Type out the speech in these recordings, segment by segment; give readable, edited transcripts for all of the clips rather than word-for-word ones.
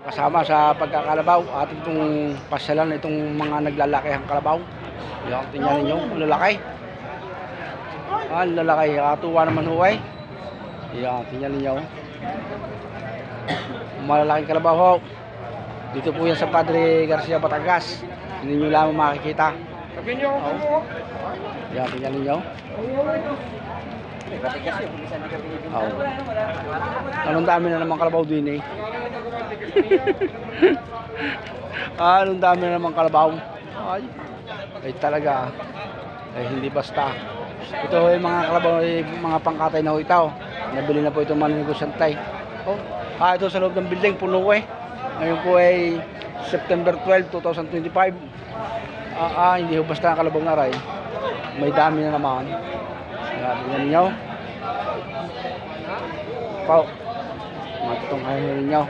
kasama sa pagkakalabaw. Ating itong pasyalan itong mga naglalakihang kalabaw. Yan, tingnan ninyo, ang lalaki. Ang lalaki, katuwa naman huway. Yan, tingnan ninyo. Malalaking kalabaw ho. Dito po yan sa Padre Garcia, Batangas. Hindi nyo lamang makikita. Oh. Yan, tingnan ninyo. Oh. Anong dami na naman kalabaw din eh. Anong dami na naman kalabaw. Ay talaga. Ay hindi basta. Ito ay mga kalabaw, ay mga pangkatay na ho ito. Nabili na po itong mga negosyantay. Oh. Ito sa loob ng building, puno eh. Ngayon po ay September 12, 2025. Hindi ho basta ang kalabaw na ray. May dami na naman. Tingnan ninyo. Pao. Matutong kayo ninyo.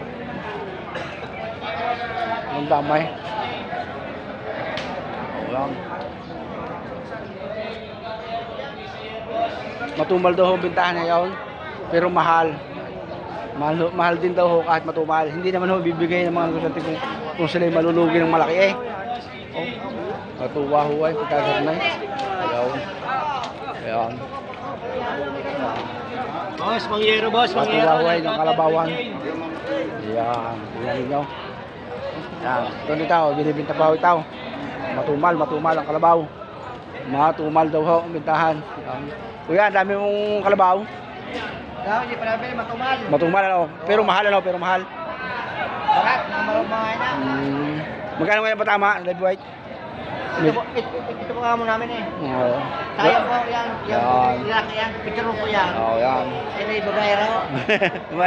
Ang damay. Ayan. Matumal daw ho bintahan ngayon. Pero mahal. Mahal din daw ho kahit matumal. Hindi naman ho bibigay ng mga negosyante kung sila'y malulugi ng malaki eh. Oh. Matuwa ho ay pagkasar na eh. Ayan. Ayan. Boss, mangyero boss, mangyero. Matuwa ho ay ng kalabawan. Ayan. Ayan ninyo. Ayan. Ito dito, binibinta pa ho ito. Matumal ang kalabaw. Matumal daw ho ang bintahan. Ayan. Kuya, dami mong kalabaw. Hindi pa namin matumal. Matumal ano, pero mahal ano, pero mahal. Barat, mga ina. Magkano ngayon pa tama, live white? Ito po nga mo namin eh. Oo. Sayang po yan. Yan. Lalaki yan. Picture po yan. Oo, yan. Yan ay babae raw.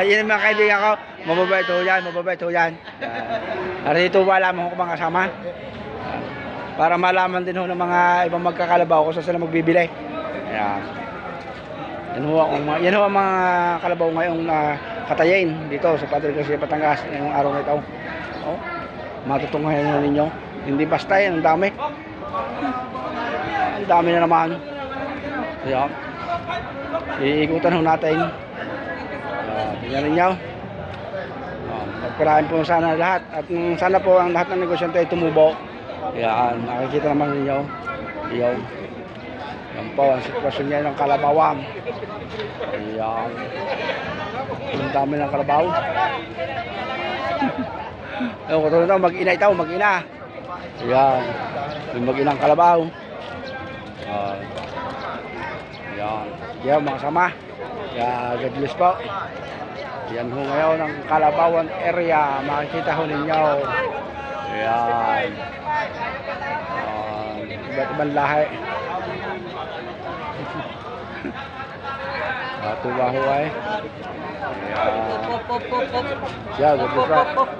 Yan ang mga kaibigan ko. Mababait ho yan, mababait ho yan. Para dito wala mo kung mga kasama. Para malaman din ho ng mga ibang magkakalabaw kung saan sila magbibili. Yan. Yan ho ang mga kalabaw ngayong katayin dito sa Padre Garcia, Batangas ngayong araw na ito. Oh, matutunghayan ninyo. Hindi basta yan, ang dami. Ang dami na naman. Ayan. Iikutan ho natin. Tingnan ninyo. Magpalain po sana lahat. At sana po ang lahat ng negosyante ay tumubo. Ayan, nakikita naman ninyo. Ayan. Yan po ang sitwasyon niya ng kalabawan. Ayan. Ang dami ng kalabaw. Ayun, kung ito, mag-ina ito, mag-ina. Ayan. Yung mag-inang kalabaw. Ayan. Ayan, mga sama. Ayan, God bless po. Ayan ho ngayon ang Kalabawan area. Makikita ho ninyo. Ayan. Iba't ibang lahi. Tuwa ho ay. Ayan. Yeah, good luck.